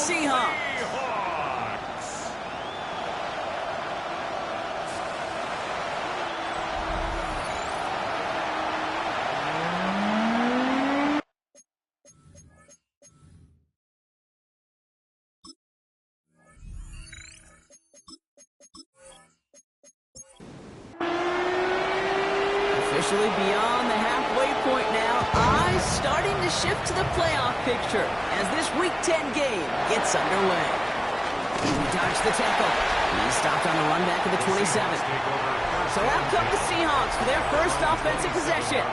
Seahawks. Officially beyond the halfway point now. Eyes starting to shift to the playoff picture as this Week 10 game gets underway. He dodged the tackle. He's stopped on the run back of the 27. So out come the Seahawks for their first offensive possession.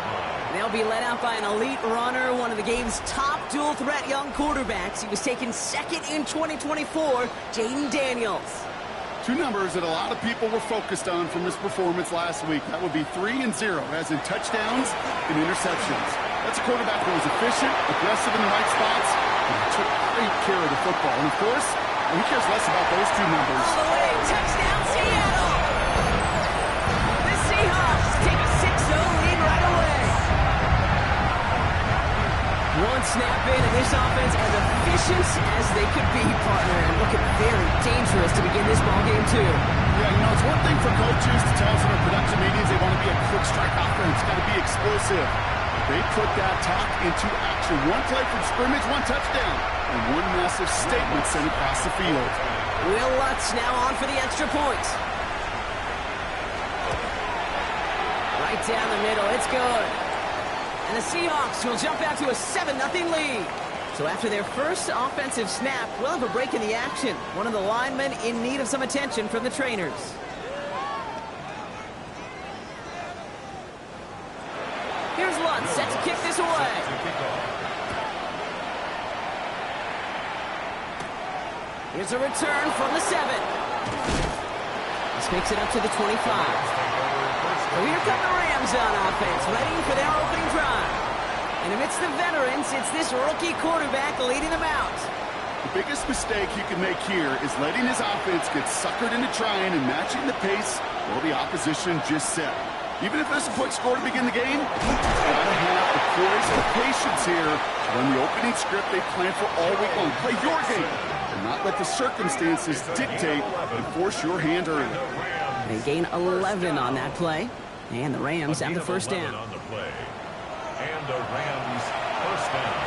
They'll be led out by an elite runner, one of the game's top dual-threat young quarterbacks. He was taken second in 2024, Jaden Daniels. Two numbers that a lot of people were focused on from his performance last week. That would be 3 and 0, as in touchdowns and interceptions. That's a quarterback who was efficient, aggressive in the right spots, and took great care of the football. And of course, he cares less about those two numbers. All the way, touchdown Seattle! The Seahawks take a 6-0 lead right away. One snap in, and this offense as efficient as they could be, partner, and looking very dangerous to begin this ball game too. Yeah, you know, it's one thing for coaches to tell us in our production meetings they want to be a quick strike offense, got to be explosive. They put that talk into action. One play from scrimmage, one touchdown, and one massive statement sent across the field. Will Lutz now on for the extra point. Right down the middle, it's good. And the Seahawks will jump out to a 7-0 lead. So after their first offensive snap, we'll have a break in the action. One of the linemen in need of some attention from the trainers. Here's Lutz, set to kick this away. Here's a return from the 7. This makes it up to the 25. So here come the Rams on offense, ready for their opening drive. And amidst the veterans, it's this rookie quarterback leading them out. The biggest mistake you can make here is letting his offense get suckered into trying and matching the pace while the opposition just set. Even if there's a quick score to begin the game, you've got to have the poise and patience here to run the opening script they planned for all week long. Play your game and not let the circumstances dictate and force your hand early. They gain 11 on that play, and the Rams have the first down. On the play. And the Rams first down.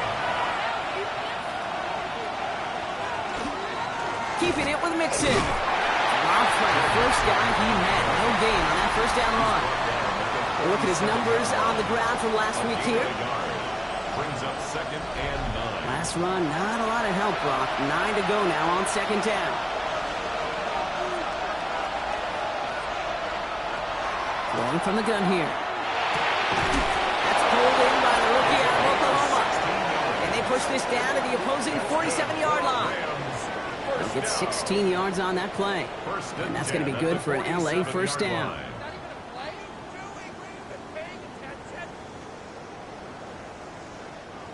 Keeping it with Mixon. Robbed by the first guy he met. No gain on that first down run. We'll look at his numbers on the ground from last week here. Brings up 2nd and 9. Last run, not a lot of help, Brock. 9 to go now on 2nd down. Throwing from the gun here. That's pulled in by the rookie out of Oklahoma. And they push this down to the opposing 47-yard line. They'll get 16 yards on that play. And that's going to be good for an LA first down.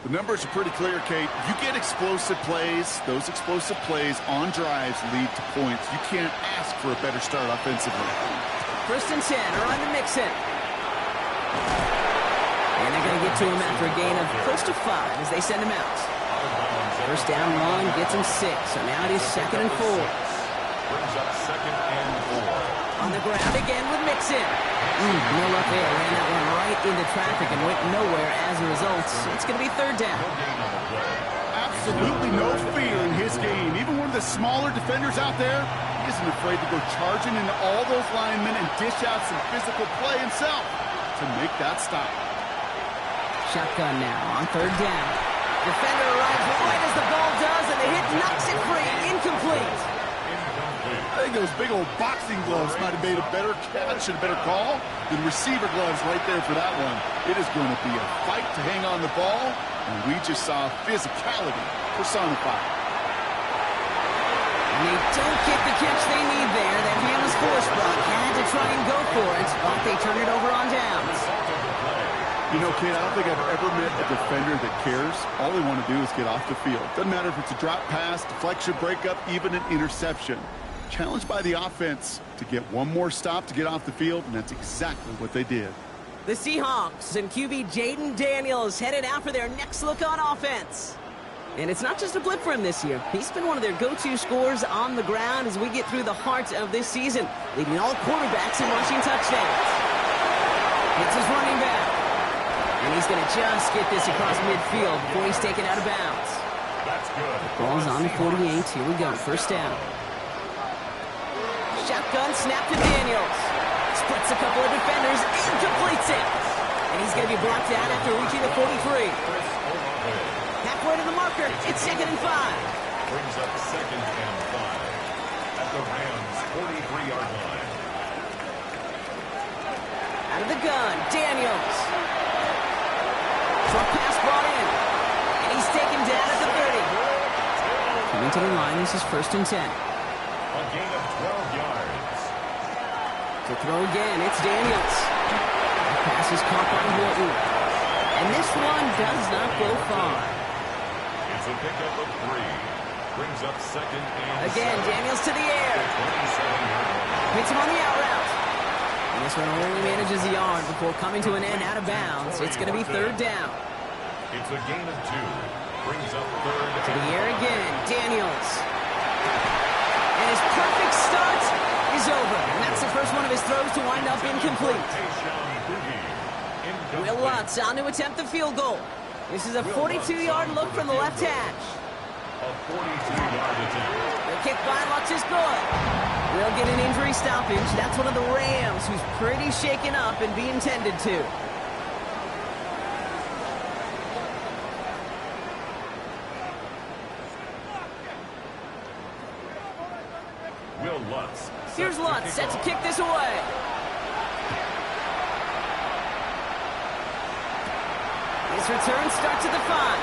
The numbers are pretty clear, Kate. You get explosive plays. Those explosive plays on drives lead to points. You can't ask for a better start offensively. 1st and 10, run to Mixon. And they're going to get to him after a gain of close to 5 as they send him out. First down run gets him 6, so now it is 2nd and 4. Brings up 2nd and 4. On the ground again with Mixon. No luck there. Ran that one right into traffic and went nowhere as a result. It's going to be 3rd down. Absolutely no fear in his game. Even one of the smaller defenders out there, he isn't afraid to go charging into all those linemen and dish out some physical play himself to make that stop. Shotgun now on 3rd down. Defender arrives right as the ball does, and the hit knocks it free. Incomplete. I think those big old boxing gloves might have made a better catch and a better call than receiver gloves right there for that one. It is going to be a fight to hang on the ball, and we just saw physicality personified. And they don't get the catch they need there. That hand was forced, Brock. Had to try and go for it, but they turn it over on downs. You know, Kate, I don't think I've ever met a defender that cares. All they want to do is get off the field. Doesn't matter if it's a drop pass, deflection, breakup, even an interception. Challenged by the offense to get one more stop to get off the field, and that's exactly what they did. The Seahawks and QB Jaden Daniels headed out for their next look on offense. And it's not just a blip for him this year. He's been one of their go-to scorers on the ground as we get through the heart of this season, leading all quarterbacks in rushing touchdowns. It's his running back. And he's going to just get this across midfield before he's taken out of bounds. That's good. Ball's on the 48. Here we go. First down. Shotgun snap to Daniels. Splits a couple of defenders and completes it. And he's going to be blocked out after reaching the 43. Halfway to the marker. It's 2nd and 5. Brings up 2nd and 5 at the Rams' 43-yard line. Out of the gun, Daniels. Short pass brought in. And he's taken down at the 30. Coming to the line, this is 1st and 10. A gain of 12 yards. To throw again, it's Daniels. The pass is caught by Horton. And this one does not go far. It's a pickup of 3. Brings up 2nd and Again, 7. Daniels to the air. 27-yard line. Hits him on the out route. And this one only manages a yard before coming to an end out of bounds. It's going to be 3rd down. It's a gain of 2. Brings up 3rd. To the air again, Daniels. And his perfect start is over. And that's the first one of his throws to wind up incomplete. Will Lutz on to attempt the field goal. This is a 42-yard look from the left hash. A 42-yard attempt. The kick by Lutz is good. We'll get an injury stoppage. That's one of the Rams who's pretty shaken up and being tended to. Will Lutz. Here's Lutz set to kick this away. His return starts at the 5.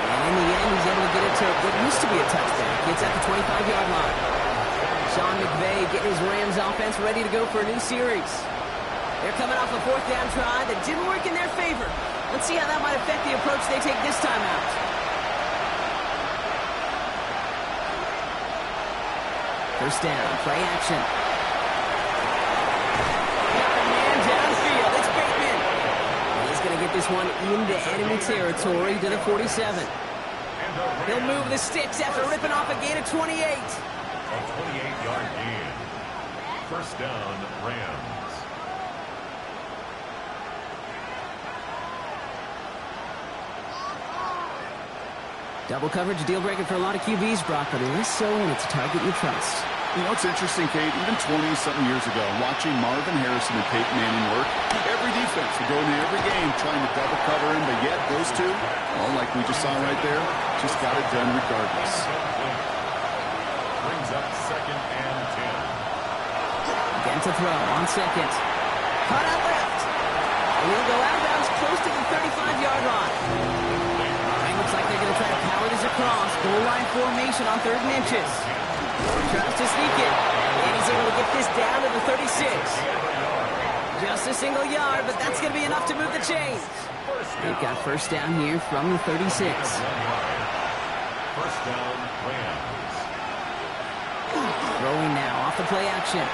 And in the end, he's able to get it to what used to be a touchback. Gets at the 25-yard line. Sean McVay getting his Rams offense ready to go for a new series. They're coming off a 4th down try that didn't work in their favor. Let's see how that might affect the approach they take this time out. First down, play action. Got a man downfield. It's Bateman. And he's going to get this one into enemy territory to the 47. He'll move the sticks after ripping off a gain of 28. A 28-yard gain. First down, Rams. Double coverage, deal breaker for a lot of QBs, Brock, but less so when it's a target you trust. You know, it's interesting, Kate, even 20-something years ago, watching Marvin Harrison and Peyton Manning work, every defense would go into every game trying to double cover him, but yet those two, well, like we just saw right there, just got it done regardless. Brings up 2nd and 10. Again to throw on 2nd. Cut out left. And he'll go out of bounds close to the 35-yard line. Looks like they're going to try to power this across. Goal line formation on 3rd and inches. Tries to sneak it. And he's able to get this down to the 36. Just a single yard, but that's going to be enough to move the chains. They've got first down here from the 36. First down, Rams. Throwing now off the play action.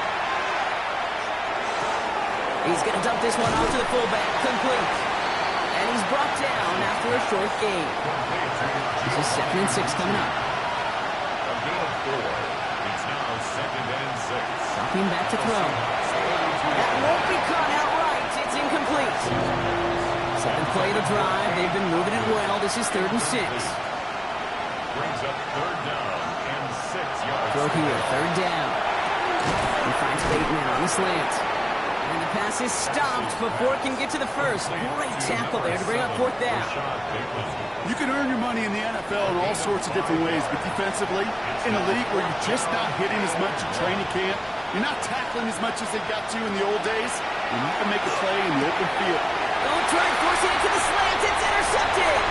He's going to dump this one off to the fullback. Complete. And he's brought down after a short gain. This is 2nd and 6 coming up. A gain of 4. It's now 2nd and 6. Dropping back to throw. That won't be caught outright. It's incomplete. 7th play of the drive. They've been moving it well. This is 3rd and 6. Brings up 3rd down and 6 yards. Throw here, 3rd down. He finds Bateman on the slant. And the pass is stopped before it can get to the first. Great tackle there to bring up 4th down. You can earn your money in the NFL in all sorts of different ways, but defensively, in a league where you're just not hitting as much at training camp, you're not tackling as much as they got to in the old days, and you can make a play in the open field. Don't try forcing it to the slant. It's intercepted.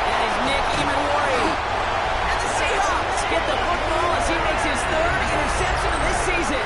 That is Nick Imanwari. And the Seahawks get the football as he makes his 3rd interception of this season.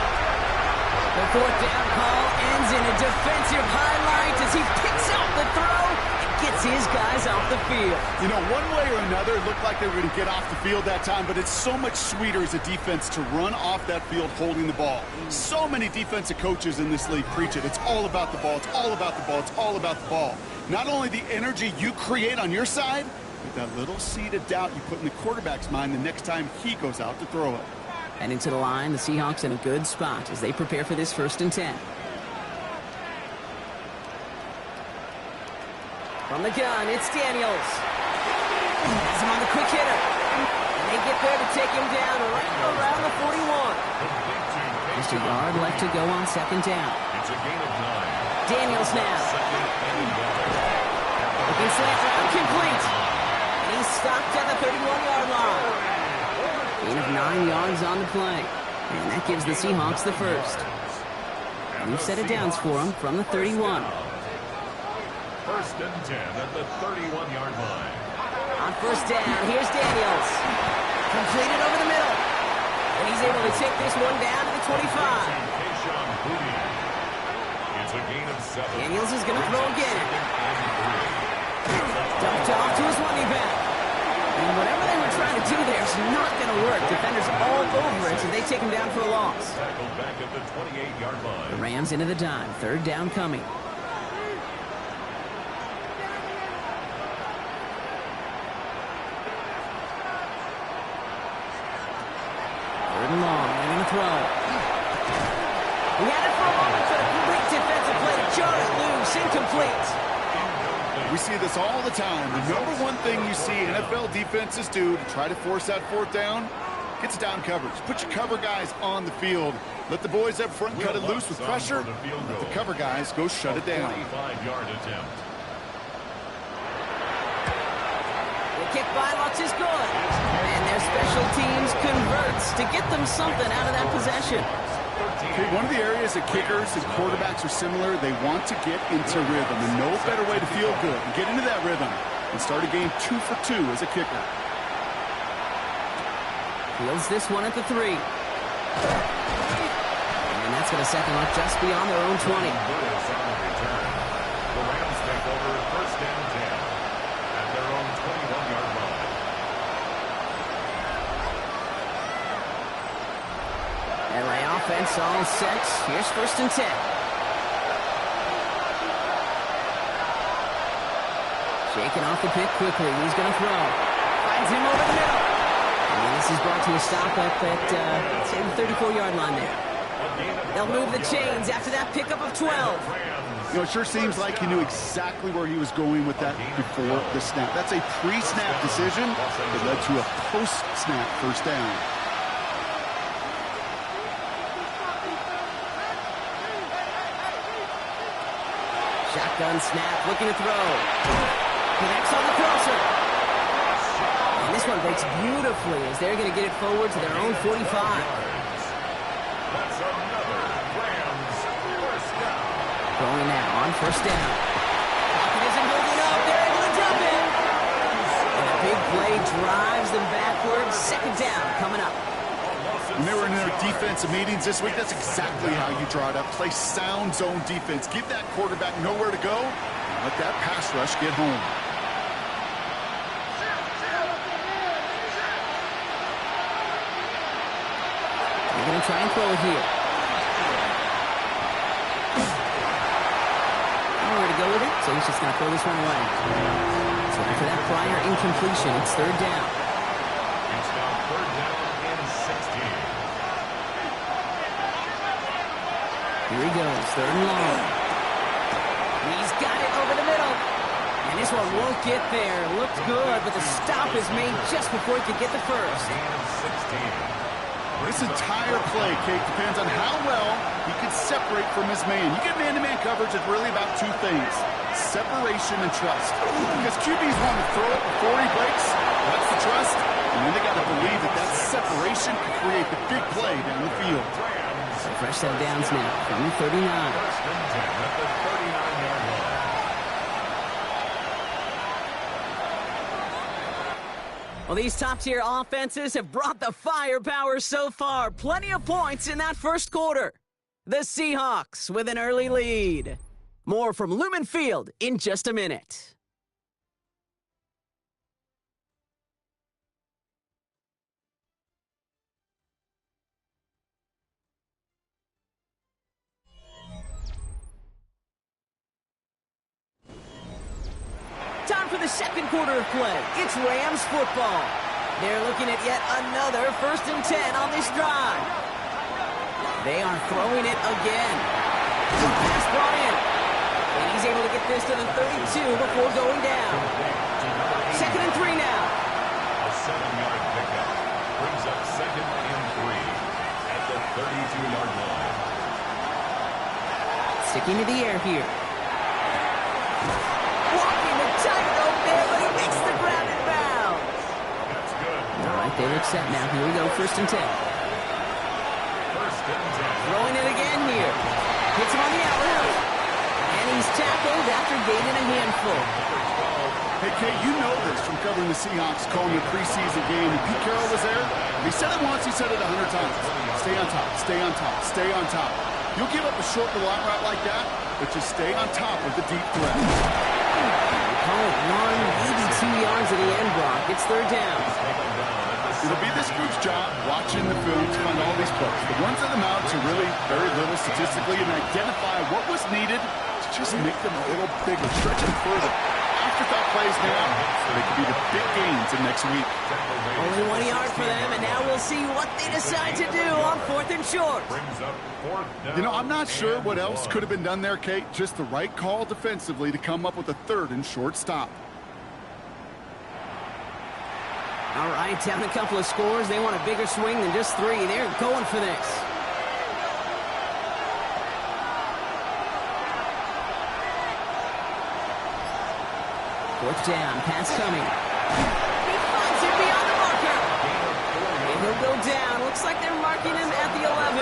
The 4th down call ends in a defensive highlight as he picks out the throw and gets his guys off the field. You know, one way or another, it looked like they were going to get off the field that time, but it's so much sweeter as a defense to run off that field holding the ball. So many defensive coaches in this league preach it. It's all about the ball. It's all about the ball. It's all about the ball. Not only the energy you create on your side, With that little seed of doubt you put in the quarterback's mind the next time he goes out to throw it. And into the line, the Seahawks in a good spot as they prepare for this 1st and 10. From the gun, it's Daniels. Has him on the quick hitter. And they get there to take him down right around the 41. Just a yard left to go on 2nd down. It's a gain of 9. Daniels now. Looking slant route complete. And he's stopped at the 31-yard line. Gain of 9 yards on the play. And that gives the Seahawks the first. New set of downs for him from the 31. 1st and 10 at the 31-yard line. On 1st down, here's Daniels. Completed over the middle. And he's able to take this one down to the 25. It's a gain of 7. Daniels is going to throw again. Dumped off to his running back. And whatever they were trying to do there is not going to work. Defenders all over it, so they take him down for a loss. Tackled back at the 28-yard line. The Rams into the dime. 3rd down coming. 3rd and long. They're going to throw. He had it for a moment, but a great defensive play to jar it loose. Incomplete. We see this all the time. The number one thing you see NFL defenses do to try to force that 4th down, gets down coverage. Put your cover guys on the field. Let the boys up front cut it loose with pressure. Let the cover guys go shut it down. 45-yard attempt. The kick by Lutz is good. And their special teams converts to get them something out of that possession. Okay, one of the areas that kickers and quarterbacks are similar, they want to get into rhythm. And no better way to feel good and get into that rhythm and start a game 2 for 2 as a kicker. Fields this one at the 3. And that's going to set them up just beyond their own 20. The Rams take over 1st and 10 at their own 21-yard line. LA offense all set. Here's 1st and 10. Shaking off the pick quickly. He's going to throw. Finds him over the middle. And this is brought to a stop up at say the 34-yard line there. They'll move the chains after that pickup of 12. You know, it sure seems like he knew exactly where he was going with that before the snap. That's a pre-snap decision that led to a post-snap 1st down. Shotgun snap, looking to throw. Connects on the crosser. And this one breaks beautifully as they're going to get it forward to their own 45. That's another Rams 1st down. Going now on 1st down. Pocket isn't moving up. They're able to dump it. And a big play drives them backwards. 2nd down coming up. When they were in their defensive meetings this week, that's exactly how you draw it up. Play sound zone defense. Give that quarterback nowhere to go. And let that pass rush get home. They're going to try and throw it here. Nowhere to go with it, so he's just going to throw this one away. So after that prior incompletion, it's 3rd down. It's now 3rd down and 16. Here he goes, 3rd and long. He's got it over the middle. And this one won't get there. Looked good, but the stop is made just before he could get the first. And 16. This entire play, Kate, depends on how well he can separate from his man. You get man-to-man coverage, it's really about 2 things. Separation and trust. Because QBs want to throw it before he breaks. That's the trust. And then they got to believe that that separation can create the big play down the field. So fresh set of downs now from the 39. 1st and 10 at the 39-yard line. Well, these top-tier offenses have brought the firepower so far. Plenty of points in that 1st quarter. The Seahawks with an early lead. More from Lumen Field in just a minute. Time for the second quarter of play. It's Rams football. They're looking at yet another 1st and 10 on this drive. They are throwing it again. Pass brought in. And he's able to get this to the 32 before going down. 2nd and 3 now. A 7-yard pickup brings up 2nd and 3 at the 32-yard line. Sticking to the air here. Walking the tightrope there, but he makes the grab and bounds. That's good. All right, they look set now. Here we go, 1st and 10. 1st and 10. Throwing it again here. Hits him on the out route. And he's tackled after gaining a handful. Hey, Kate, you know this from covering the Seahawks, calling the preseason game. And Pete Carroll was there. He said it once, he said it 100 times. Stay on top, stay on top, stay on top. You'll give up a short to long route like that, but just stay on top of the deep threat. Call it 1, maybe 2 yards at the end block. It's 3rd down. It'll be this group's job watching the film to find all these plays. The ones on the mount to really very little statistically and identify what was needed to just make them a little bigger, stretch them further. Afterthought plays now, so they could be the big gains in next week. Only 1 yard for them, and now we'll see what they decide to do on 4th and short. Brings up 4th down. You know, I'm not sure what else could have been done there, Kate. Just the right call defensively to come up with a 3rd and short stop. All right, down a couple of scores. They want a bigger swing than just 3. They're going for this. Fourth down, pass coming. He finds it beyond the marker. And he'll go down. Looks like they're marking him at the 11.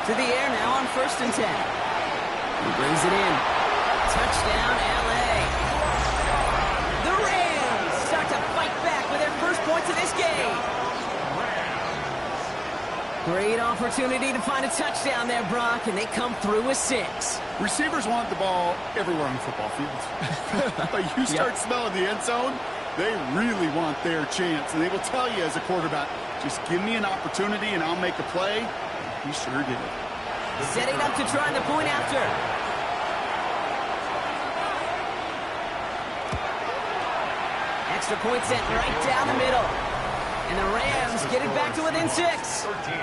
To the air now on 1st and 10. He brings it in. Touchdown, LA. The Rams start to fight back with their first points of this game. Great opportunity to find a touchdown there, Brock, and they come through with 6. Receivers want the ball everywhere on football fields. But you start smelling the end zone, they really want their chance. And they will tell you as a quarterback, just give me an opportunity and I'll make a play. He sure did it. Setting up to try the point after. Extra point sent right down the middle. And the Rams get it back to within 6. 13.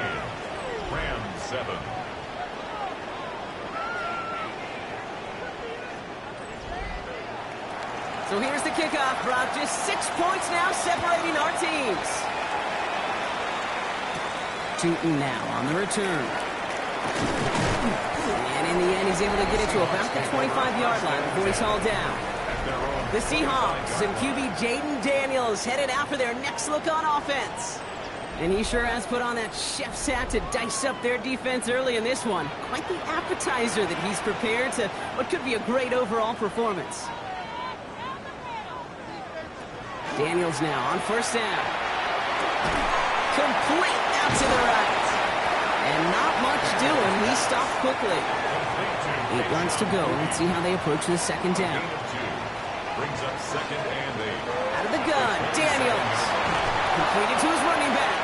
Rams 7. So here's the kickoff, Brock. Just 6 points now separating our teams. Tootin now on the return. And in the end, he's able to get it to about the 25-yard line before he's hauled down. The Seahawks and QB Jaden Daniels headed out for their next look on offense. And he sure has put on that chef's hat to dice up their defense early in this one. Quite the appetizer that he's prepared to what could be a great overall performance. Daniels now on 1st down. Complete out to the right. And not much doing. He stopped quickly. 8 runs to go. Let's see how they approach the 2nd down. Brings up 2nd and 8. Out of the gun, Daniels. Completed to his running back.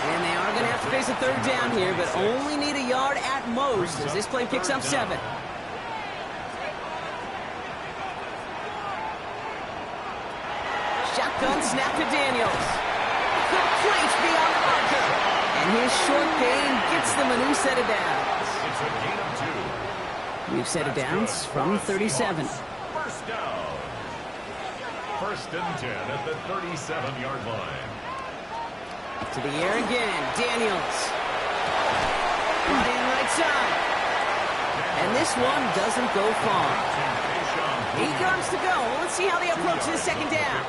And they are going to have to face a 3rd down here, but only need a yard at most as this play picks up 7. Shotgun snap to Daniels. Complete beyond the marker. And his short gain gets them a new set of downs. It's a gain of 2. We've set of downs from 37. 1st down. 1st and 10 at the 37-yard line. To the air again, Daniels. Brought in right side. And this one doesn't go far. 8 yards to go. Let's see how they approach this 2nd down.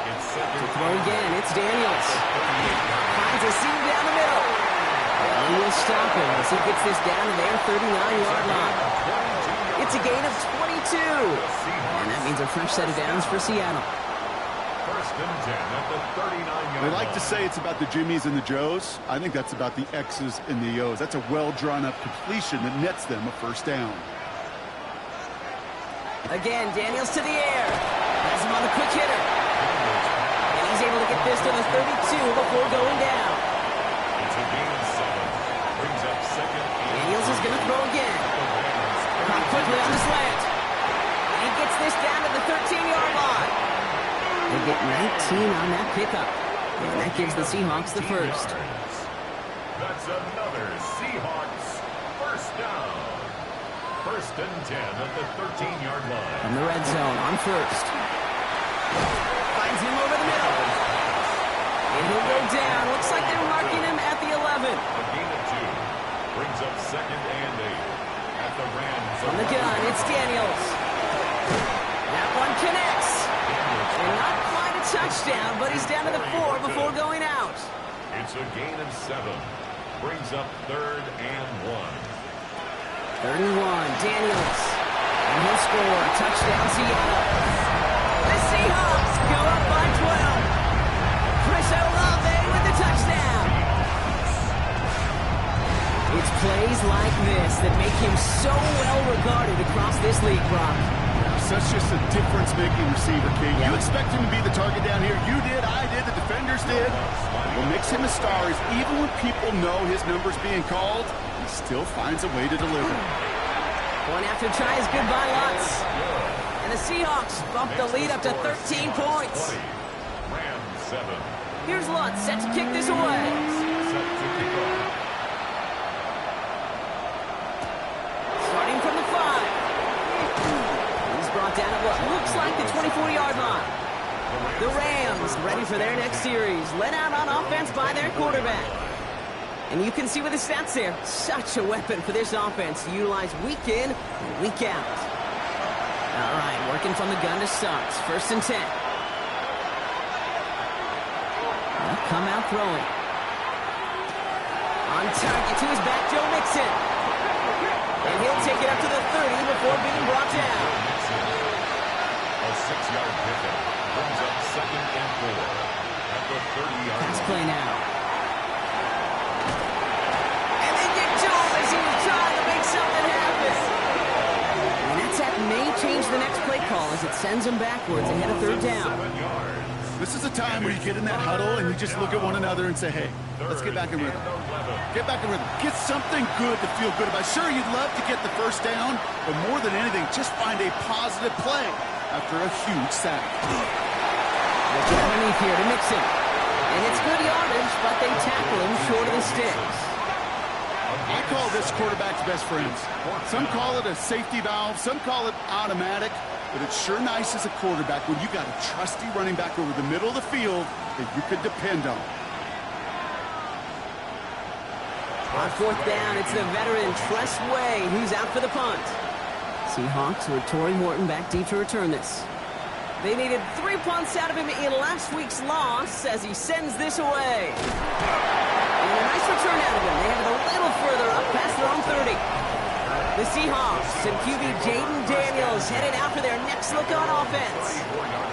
To throw again, it's Daniels. Finds a seam down the middle. And he will stop him as he gets this down to their 39-yard line. It's a gain of 22. And that means a fresh set of downs for Seattle. 1st and 10 at the 39-yard They like to say it's about the Jimmies and the Joes. I think that's about the X's and the O's. That's a well-drawn-up completion that nets them a 1st down. Again, Daniels to the air. Has him on the quick hitter. And he's able to get this to the 32 before going down. It's a gain of 7. Brings up 2nd. Daniels is going to throw again. Caught quickly on the slant. this down to the 13-yard line. They get 19 on that pickup. And that gives the Seahawks the first. That's another Seahawks first down. First and 10 at the 13-yard line. From the red zone on first. Finds him over the middle. And he'll go down. Looks like they're marking him at the 11. A gain of 2. Brings up second and 8. At the Rams. From the gun, it's Daniels. That one connects. And not quite a touchdown, but he's down to the 4 before going out. It's a gain of 7. Brings up third and 1. 3rd and 1, Daniels. And he'll score. Touchdown, Seattle. The Seahawks go up by 12. Chris Olave with the touchdown. It's plays like this that make him so well regarded across this league, Brock. Such just a difference-making receiver, Kate. You expect him to be the target down here. You did, I did, the defenders did. What makes him a star is even when people know his number's being called, he still finds a way to deliver. One after try is good by Lutz. And the Seahawks bump the lead up to 13 points. Rams 7. Here's Lutz set to kick this away. Set to kick off. Starting from the 5. He's brought down at what looks like the 24-yard line. The Rams ready for their next series. Led out on offense by their quarterback. And you can see with the stats there, such a weapon for this offense to utilize week in and week out. All right, working from the gun to start. 1st and 10. They'll come out throwing. On target to his back, Joe Mixon. And he'll take it up to the 30 before being brought down. A 6-yard pickup brings up second and 4 at the 30-yard line. Pass play now. And they get to him as he was trying to make something happen. And that sack may change the next play call as it sends him backwards ahead of 3rd down. 7 yards. This is a time where you get in that huddle and you just look at one another and say, hey, let's get back in rhythm. Get back in rhythm. Get something good to feel good about. Sure, you'd love to get the first down, but more than anything, just find a positive play after a huge sack. They get underneath here to Mixon. And it's good yardage, but they tackle him short of the sticks. I call this quarterback's best friends. Some call it a safety valve, some call it automatic, but it's sure nice as a quarterback when you got a trusty running back over the middle of the field that you could depend on. On 4th down, it's the veteran Tress Way who's out for the punt. Seahawks with Torrey Morton back deep to return this. They needed 3 punts out of him in last week's loss as he sends this away. And a nice return out of him. They have it a little further up past their own 30. The Seahawks and QB Jaden Daniels headed out for their next look on offense.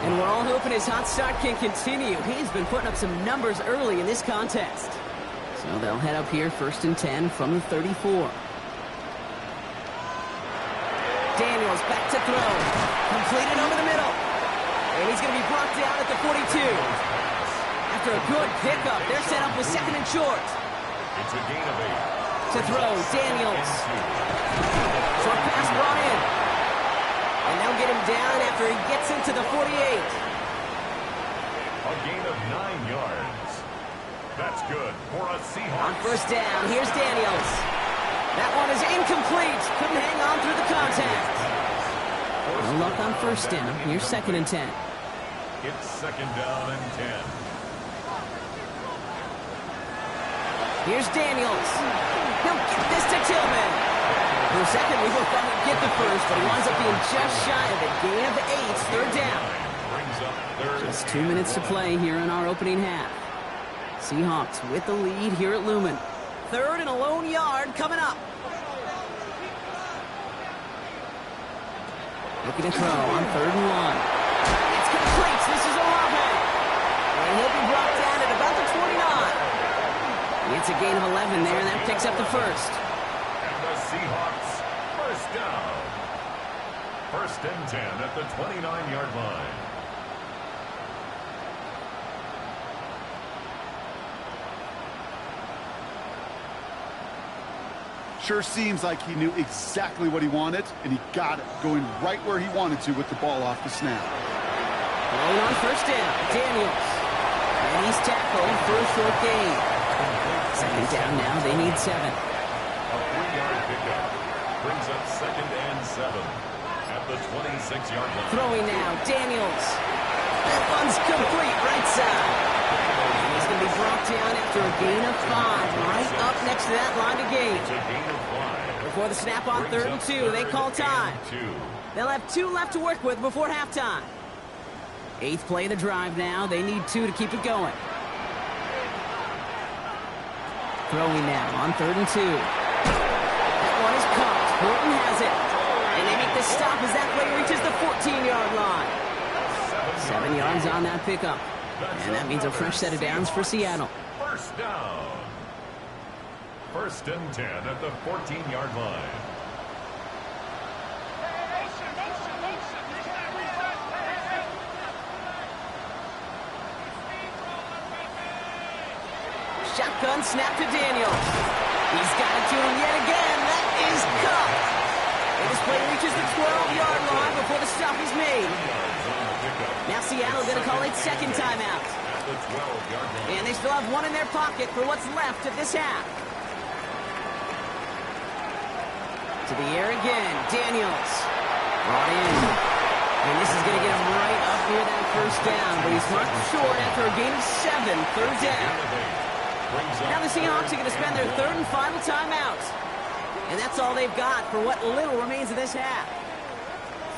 And we're all hoping his hot start can continue. He's been putting up some numbers early in this contest. So they'll head up here 1st and 10 from the 34. Daniels back to throw. Completed over the middle. And he's going to be brought down at the 42. After a good pickup, they're set up with 2nd and short. It's a gain of 8. To throw, Daniels. Short pass brought in. And they'll get him down after he gets into the 48. A gain of 9 yards. That's good for a Seahawks. On 1st down, here's Daniels. That one is incomplete. Couldn't hang on through the contact. No luck on 1st down. Here's 2nd and 10. It's 2nd down and 10. Here's Daniels. He'll get this to Tillman. For a second, we both thought he'd get the first, but he winds up being just shy of it. Gain of 8, 3rd down. Brings up third. Just 2 minutes to play here in our opening half. Seahawks with the lead here at Lumen. 3rd and a lone yard coming up. Looking to throw on 3rd and 1. It's complete. This is Olave. And he'll be brought down at about the 29. It's a gain of 11 there, and that picks up the first. And the Seahawks first down. 1st and 10 at the 29-yard line. Sure seems like he knew exactly what he wanted, and he got it, going right where he wanted to with the ball off the snap. Throwing on first down, Daniels. And he's tackled for a short gain. Second down now, they need 7. A 3-yard pickup brings up 2nd and 7 at the 26-yard line. Throwing now, Daniels. That one's complete, right side. And he's going to be brought down after a gain of 5, right up next to that line of gain. It's a gain of 5. Before the snap on 3rd and 2, they call time. They'll have 2 left to work with before halftime. 8th play of the drive now. They need 2 to keep it going. Throwing now on 3rd and 2. That one is caught. Horton has it. And they make the stop as that play reaches the 14-yard line. 7 yards on that pickup. And that means a fresh set of downs for Seattle. First down. 1st and 10 at the 14-yard line. Shotgun snap to Daniels. He's got it to him yet again. That is caught. And this play reaches the 12-yard line before the stop is made. Now Seattle going to call it second timeout. And they still have 1 in their pocket for what's left of this half. To the air again. Daniels. Brought in. And this is going to get him right up near that first down. But he's marked short after a gain of 7. 3rd down. Now the Seahawks are going to spend their 3rd and final timeout. And that's all they've got for what little remains of this half.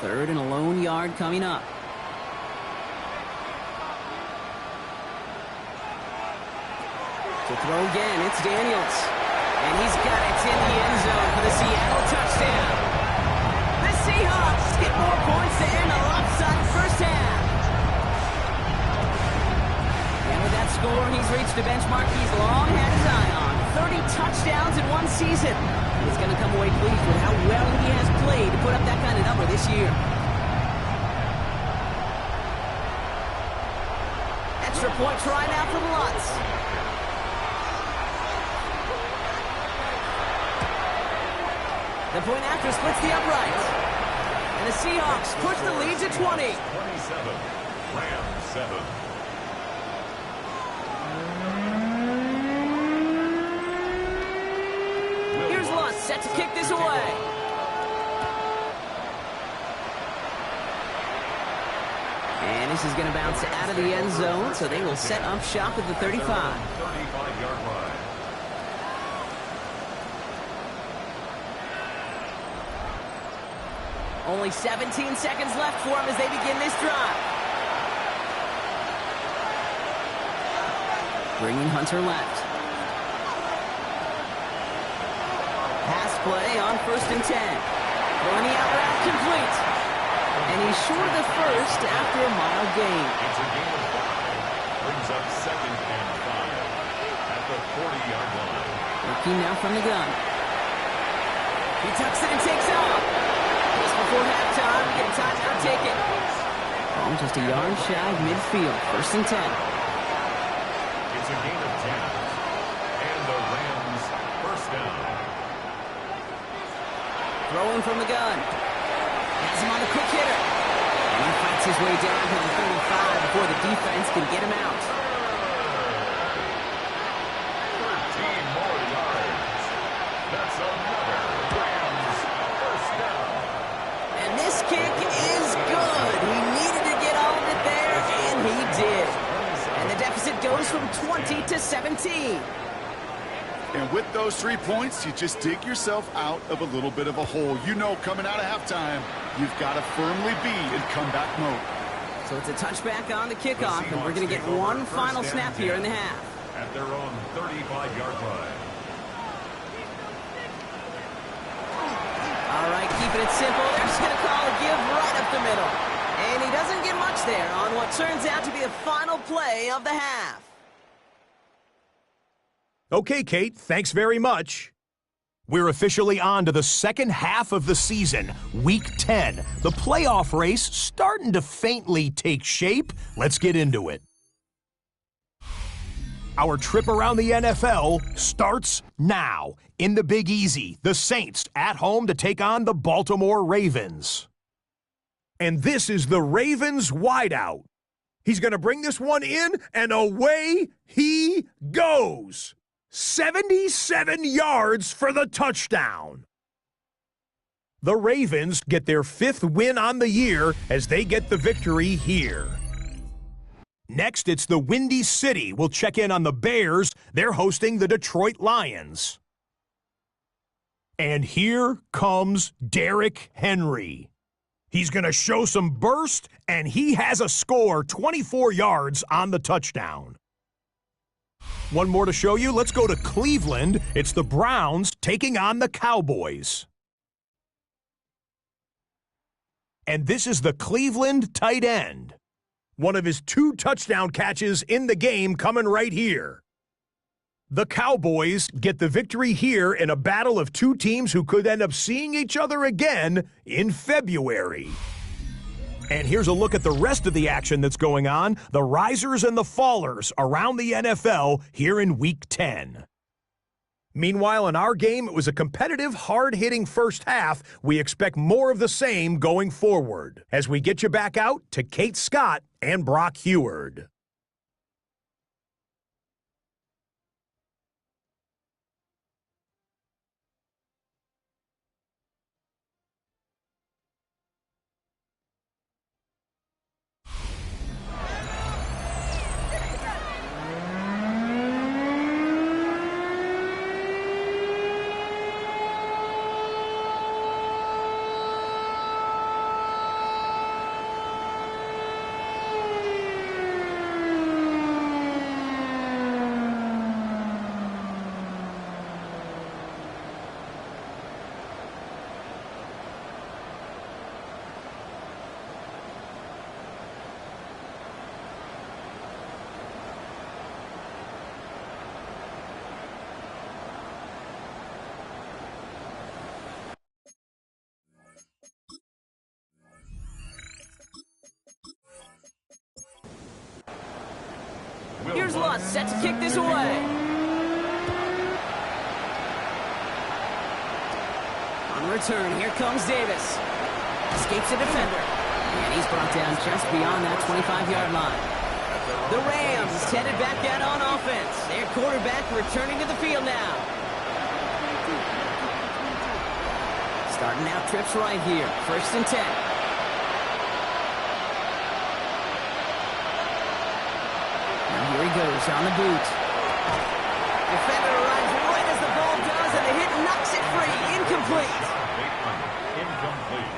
3rd and a lone yard coming up. To throw again, it's Daniels. And he's got it in the end zone for the Seattle touchdown. The Seahawks get more points than a lopsided first half. And with that score, he's reached a benchmark he's long had his eye on. 30 touchdowns in one season. He's going to come away pleased with how well he has played to put up that kind of number this year. Extra point try now for the Lutz. The point after splits the upright. And the Seahawks push the lead to 20. 27. Rams 7. Here's Lutz set to kick this away. And this is going to bounce out of the end zone, so they will set up shop at the 35. 35-yard line. Only 17 seconds left for them as they begin this drive. Bringing Hunter left. Pass play on 1st and 10. Throwing the out route complete. And he's short of the first after a mild gain. It's a gain of 5. Brings up 2nd and 5 at the 40-yard line. Looking now from the gun. He tucks it and takes off. Just before halftime, we get a timeout taken. Oh, just a yard shy of midfield. 1st and 10. It's a gain of 10. And the Rams first down. Throwing from the gun. Has him on the quick hitter. And he fights his way down to the 35 before the defense can get him out. 13 more yards. That's another Rams first down. And this kick is good. He needed to get all of it there, and he did. And the deficit goes from 20 to 17. And with those 3 points, you just dig yourself out of a little bit of a hole. You know, coming out of halftime, you've got to firmly be in comeback mode. So it's a touchback on the kickoff, and we're going to get one final snap here in the half. At their own 35-yard line. All right, keeping it simple. They're just going to call a give right up the middle. And he doesn't get much there on what turns out to be the final play of the half. Okay, Kate, thanks very much. We're officially on to the second half of the season, Week 10. The playoff race starting to faintly take shape. Let's get into it. Our trip around the NFL starts now. In the Big Easy, the Saints at home to take on the Baltimore Ravens. And this is the Ravens wideout. He's going to bring this one in, and away he goes. 77 yards for the touchdown. The Ravens get their 5th win on the year as they get the victory here. Next, it's the Windy City. We'll check in on the Bears. They're hosting the Detroit Lions. And here comes Derrick Henry. He's going to show some burst, and he has a score, 24 yards on the touchdown. One more to show you. Let's go to Cleveland. It's the Browns taking on the Cowboys. And this is the Cleveland tight end. One of his 2 touchdown catches in the game coming right here. The Cowboys get the victory here in a battle of 2 teams who could end up seeing each other again in February. And here's a look at the rest of the action that's going on, the risers and the fallers around the NFL here in Week 10. Meanwhile, in our game, it was a competitive, hard-hitting first half. We expect more of the same going forward as we get you back out to Kate Scott and Brock Heward. Here's Lutz, set to kick this away. On return, here comes Davis. Escapes a defender. And he's brought down just beyond that 25-yard line. The Rams headed back out on offense. Their quarterback returning to the field now. Starting out trips right here. 1st and 10. Here he goes on the boot. Defender arrives right as the ball does, and the hit knocks it free. Incomplete. Incomplete.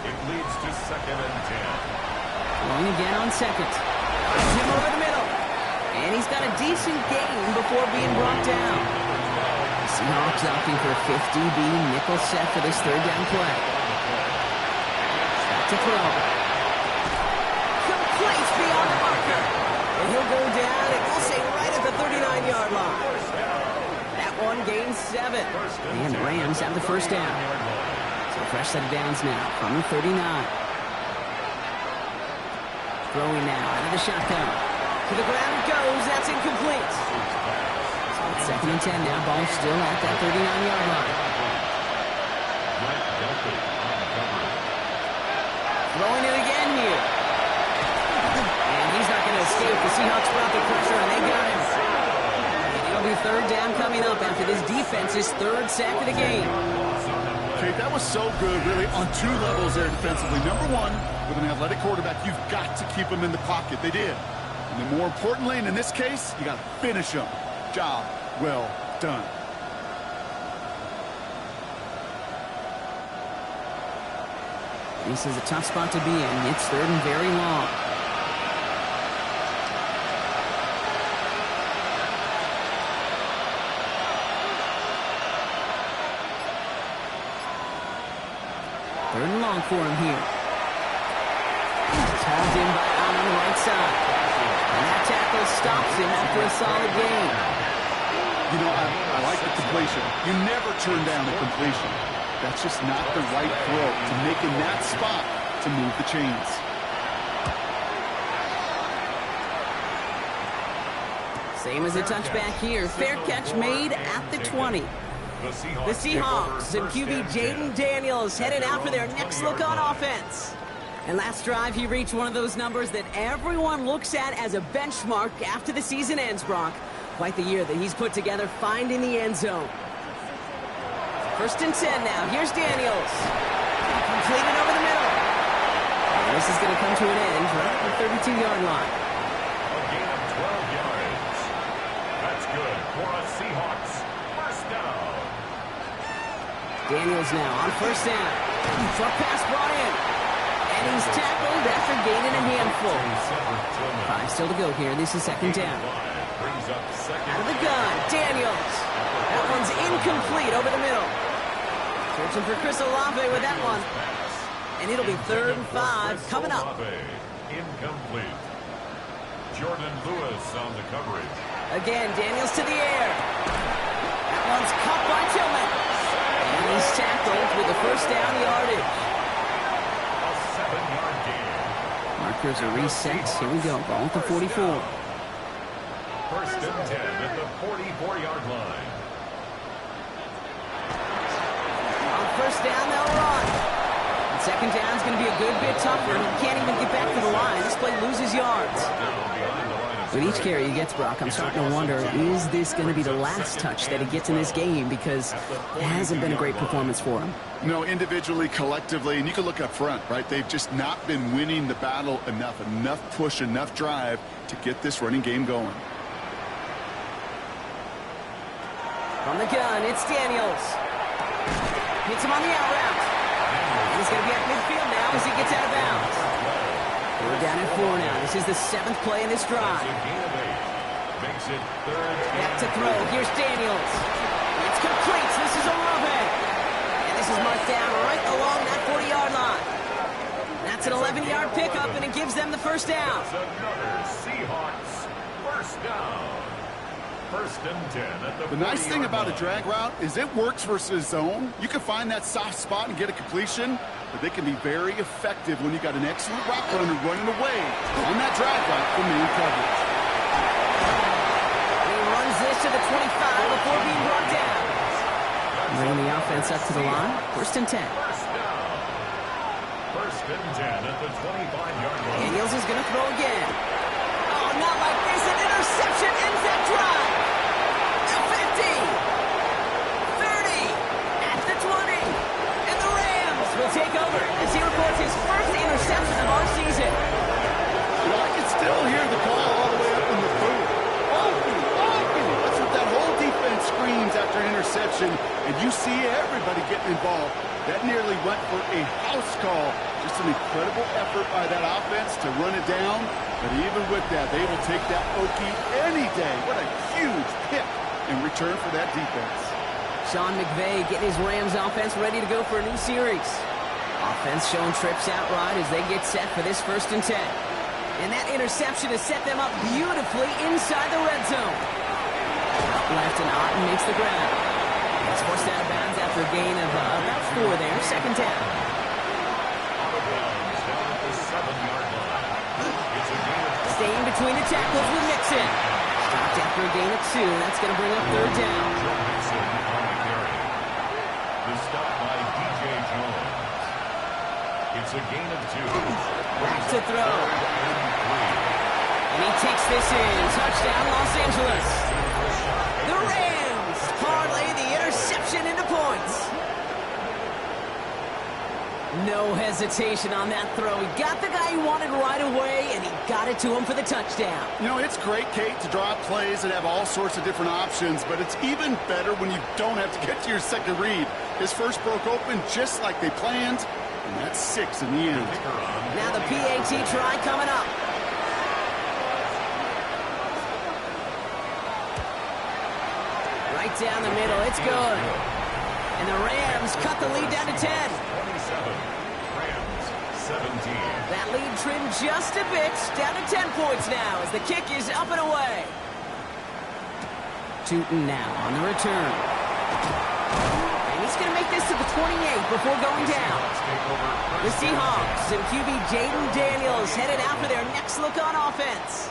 It leads to 2nd and 10. Going again on 2nd. Him over the middle. And he's got a decent gain before being brought down. The Seahawks opting for a 50-B nickel set for this 3rd down play. Back to throw. Complete beyond the marker. And he'll go down, and we'll say right at the 39-yard line. That one gains 7. And the Rams have the 1st down. So a fresh set of downs now from the 39. Throwing now out of the shotgun. To the ground it goes. That's incomplete. So it's 2nd and 10 now. Ball still at that 39-yard line. Throwing it again here. He's not going to escape. The Seahawks brought the pressure, and they got him. And it'll be 3rd down coming up after this defense's 3rd sack of the game. Okay, that was so good, really, on 2 levels there defensively. Number 1, with an athletic quarterback, you've got to keep him in the pocket. They did. And then more importantly, and in this case, you got to finish him. Job well done. This is a tough spot to be in. It's 3rd and very long. Third and long for him here. Hauled in by Allen on the right side. And that tackle stops him after a solid gain. You know, I like the completion. You never turn down a completion. That's just not the right throw to make in that spot to move the chains. Same as a touchback here. Fair catch made at the 20. The Seahawks and QB Jaden Daniels headed out for their next look on offense. And last drive, he reached one of those numbers that everyone looks at as a benchmark after the season ends, Brock. Quite the year that he's put together finding the end zone. 1st and 10 now. Here's Daniels. Completed over the middle. And this is going to come to an end right at the 32-yard line. A gain of 12 yards. That's good for a Seahawks. First down. Daniels now on 1st down. Short pass brought in. And he's tackled after gaining a handful. 5 still to go here. This is 2nd down. Out of the gun, Daniels. That one's incomplete over the middle. Searching for Chris Olave with that one. And it'll be 3rd and 5 coming up. Incomplete. Jordan Lewis on the coverage. Again, Daniels to the air. That one's caught by Tillman. And he's tackled with the 1st down yardage. A 7-yard gain. Markers are reset. Here we go. Ball at the 44. 1st and 10 at the 44-yard line. On 1st down, they'll run. And 2nd down is going to be a good bit tougher. He can't even get back to the line. This play loses yards. With each carry he gets, Brock, I'm starting to wonder, is this going to be the last touch that he gets in this game? Because it hasn't been a great performance for him. No, individually, collectively, and you can look up front, right? They've just not been winning the battle enough push, enough drive to get this running game going. From the gun, it's Daniels. Hits him on the out route. And he's going to be at midfield now as he gets out of bounds. We're down at 4 now. This is the 7th play in this drive. Makes it 3rd. Back to throw. Here's Daniels. It's complete. This is Olave. And this is marked down right along that 40-yard line. That's an 11-yard pickup, and it gives them the 1st down. It's another Seahawks 1st down. 1st and 10 at the The nice thing about a line. drag route is it works versus zone. You can find that soft spot and get a completion, but they can be very effective when you got an excellent route runner running away on that drag route from man coverage. And he runs this to the 25 before being brought down. Bringing the offense up to the line. 1st and 10. 1st down. 1st and 10 at the 25-yard line. Daniels is going to throw again. Oh, not like this. An interception ends that drive. 50, 30, at the 20, and the Rams will take over as he reports his 1st interception of our season. You know, I can still hear the call all the way up in the booth. Open, open. That's what that whole defense screams after an interception, and you see everybody getting involved. That nearly went for a house call. Just an incredible effort by that offense to run it down, but even with that, they will take that Okie any day. What a huge pick in return for that defense. Sean McVay getting his Rams offense ready to go for a new series. Offense showing trips out right as they get set for this 1st and 10. And that interception has set them up beautifully inside the red zone. Up left and Otten makes the grab. It's forced out of bounds after a gain of about 4 there. 2nd down. Out of bounds down at the 7-yard line. It's a gain of Staying between the tackles with Mixon. Stopped after a gain of 2. That's going to bring up 3rd down. Joe Mixon on the carry. The stop by DJ Jones. It's a gain of 2. Back to throw. And he takes this in. Touchdown, Los Angeles. The Rams parlay the interception into points. No hesitation on that throw. He got the guy he wanted right away, and he got it to him for the touchdown. You know, it's great, Kate, to draw plays and have all sorts of different options, but it's even better when you don't have to get to your second read. His first broke open just like they planned, and that's 6 in the end. Now the PAT try coming up. Right down the middle. It's good. And the Rams cut the lead down to 10. 27. Rams 17. That lead trimmed just a bit. Down to 10 points now as the kick is up and away. Tootin now on the return. And he's going to make this to the 28 before going down. The Seahawks and QB Jaden Daniels headed out for their next look on offense.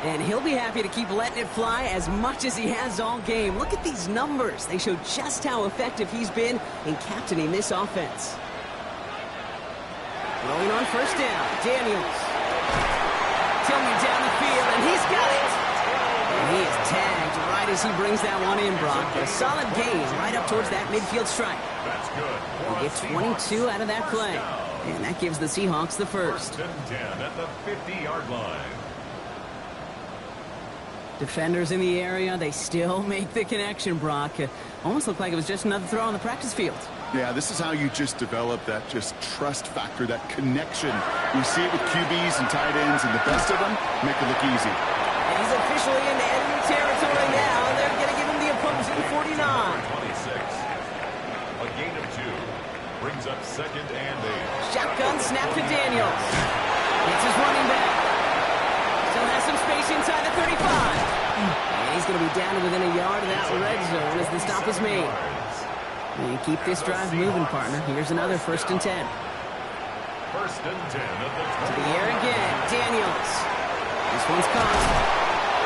And he'll be happy to keep letting it fly as much as he has all game. Look at these numbers. They show just how effective he's been in captaining this offense. Rolling on first down, Daniels. Tilling down the field, and he's got it. And he is tagged right as he brings that one in, Brock. A solid gain right up towards that midfield stripe. That's good. He gets 22 out of that play. And that gives the Seahawks the first. 1st and 10 at the 50-yard line. Defenders in the area, they still make the connection, Brock. Almost looked like it was just another throw on the practice field. Yeah, this is how you just develop that just trust factor, that connection. You see it with QBs and tight ends, and the best of them make it look easy. And he's officially in the enemy territory now. They're going to give him the opposing 49. 26. A gain of 2. Brings up 2nd and 8. Shotgun snap to Daniels. It's his running back. Still has some space inside the 35. And he's going to be down to within a yard of that red zone as the stop is made. And keep this drive moving, partner. Here's another 1st and 10. 1st and 10 at the 20. To the air again, Daniels. This one's caught.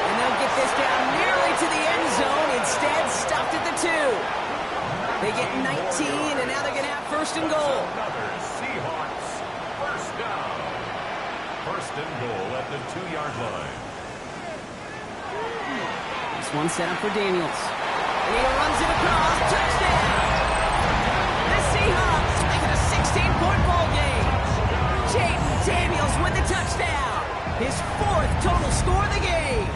And they'll get this down nearly to the end zone. Instead, stopped at the 2. They get 19, and now they're going to have 1st and goal. Another Seahawks 1st down. 1st and goal at the 2-yard line. This one set up for Daniels. And he runs it across. Touchdown! The Seahawks make it a 16-point ball game. Jaden Daniels with the touchdown. His 4th total score of the game.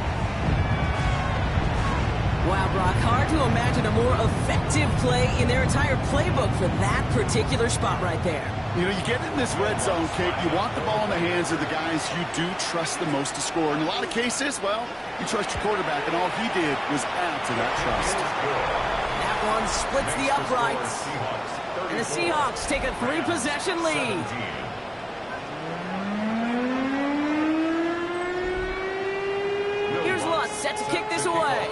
Wow, Brock, hard to imagine a more effective play in their entire playbook for that particular spot right there. You know, you get in this red zone, Kate, you want the ball in the hands of the guys you do trust the most to score. In a lot of cases, well, you trust your quarterback, and all he did was add to that trust. That one splits the uprights. And the Seahawks take a 3-possession lead. Here's Lutz set to kick this away.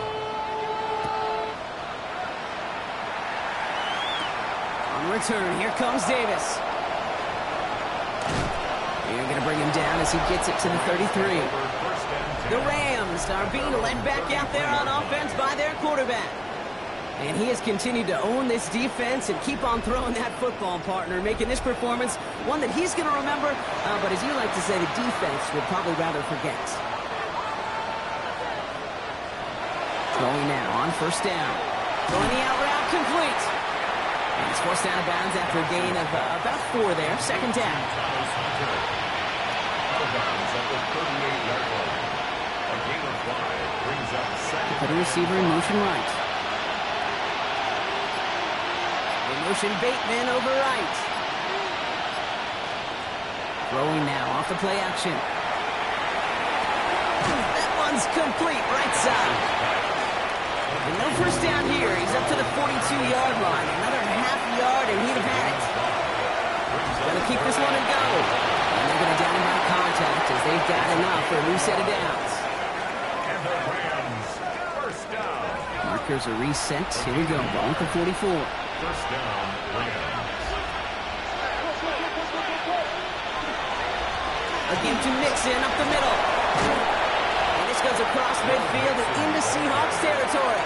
On return, here comes Davis. They're going to bring him down as he gets it to the 33. The Rams are being led back out there on offense by their quarterback. And he has continued to own this defense and keep on throwing that football, partner, making this performance one that he's going to remember, but as you like to say, the defense would probably rather forget. Throwing now on 1st down. Throwing the out route complete. And he's forced out of bounds after a gain of about 4 there. 2nd down. Put a receiver in motion right. In motion Bateman over right. Throwing now off the play action. That one's complete right side. And no 1st down here. He's up to the 42-yard line. Another half yard and he'd have had it. Gonna keep this one and go. And they're gonna down by contact as they've got enough for a new set of downs. And the Rams 1st down. Markers are reset. Here we go. Ball at the 44. 1st down, Rams. Again to Mixon up the middle. And this goes across midfield and into Seahawks territory.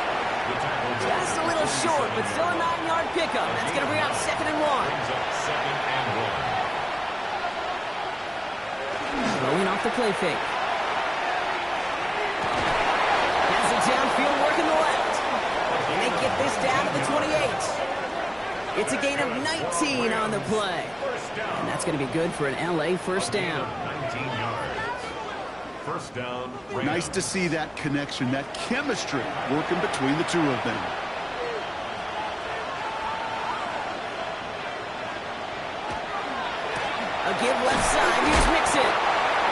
Just a little short, but still a 9-yard pickup. That's going to bring out 2nd and 1. Brings up 2nd and 1. Throwing off the play fake. Has it downfield working the left. And they get this down to the 28. It's a gain of 19 on the play. And that's going to be good for an LA 1st down. 19 yards. 1st down, Rams. Nice to see that connection, that chemistry working between the two of them. A give left side. Here's Mixon.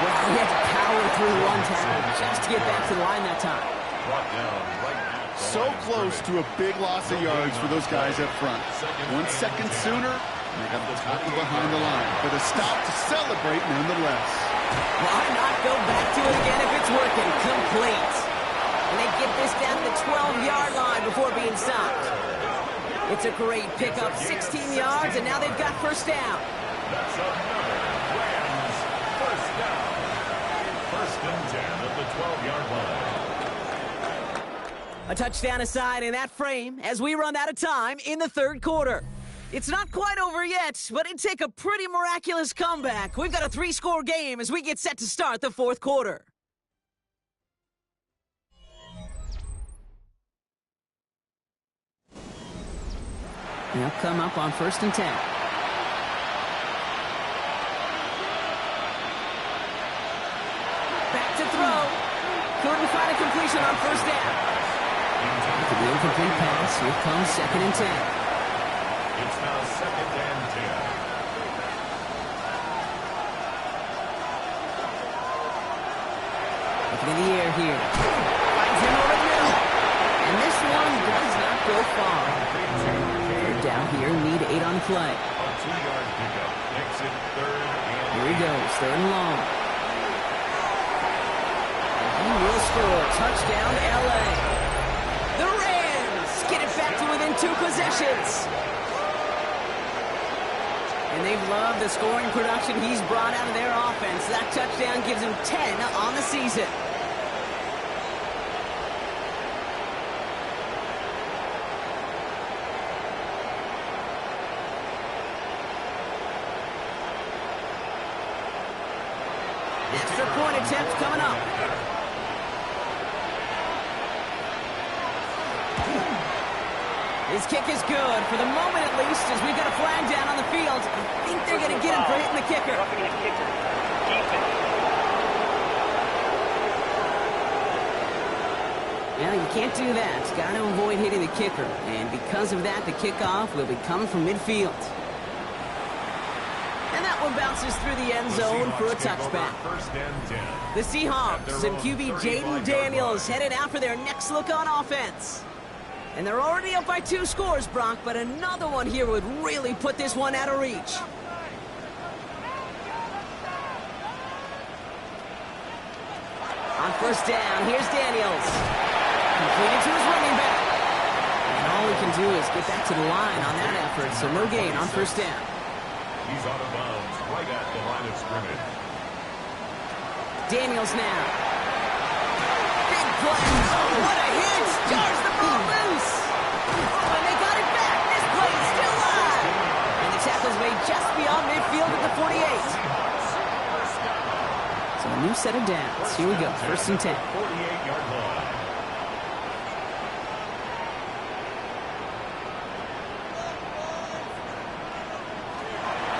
Well, he had to power through one tackle just to get back to the line that time. Brought down right at the So line of close to a big loss of yards for those guys up front. 1 second sooner, they got the tackle behind the line. But a stop to celebrate nonetheless. Why not go back to it again if it's working? Complete. And they get this down to the 12-yard line before being stopped. It's a great pickup, 16 yards, and now they've got 1st down. That's another Rams 1st down. 1st and 10 at the 12-yard line. A touchdown aside in that frame as we run out of time in the third quarter. It's not quite over yet, but it'd take a pretty miraculous comeback. We've got a 3-score game as we get set to start the fourth quarter. They'll come up on 1st and 10. Back to throw. Couldn't find a completion on 1st down. To the incomplete pass, here comes 2nd and 10. It's now 2nd and 10. Looking in the air here. Finds him over the middle. And this one does not go far. Third down here, need 8 on play. A 2-yard pickup makes it 3rd and 8. Here he goes, 3rd and long. He will score. Touchdown, L.A. The Rams get it back to within 2 possessions. And they've loved the scoring production he's brought out of their offense. That touchdown gives him 10 on the season. Extra point attempt coming up. His kick is good, for the moment at least, as we've got a flag down on the field. I think they're going to get him for hitting the kicker. Well, you can't do that. Got to avoid hitting the kicker. And because of that, the kickoff will be coming from midfield. And that one bounces through the end zone for a touchback. 1st and 10. The Seahawks and QB Jaden Daniels headed out for their next look on offense. And they're already up by 2 scores, Brock, but another one here would really put this one out of reach. On 1st down, here's Daniels. Completed to his running back. And all he can do is get back to the line on that effort, so no gain on 1st down. He's out of bounds right at the line of scrimmage. Daniels now. Big play. Oh, what a hit. Jars the ball loose. Oh, and they got it back. This play is still live. And the tackle's made just beyond midfield at the 48. So a new set of downs. Here we go. 1st and 10. 48-yard line.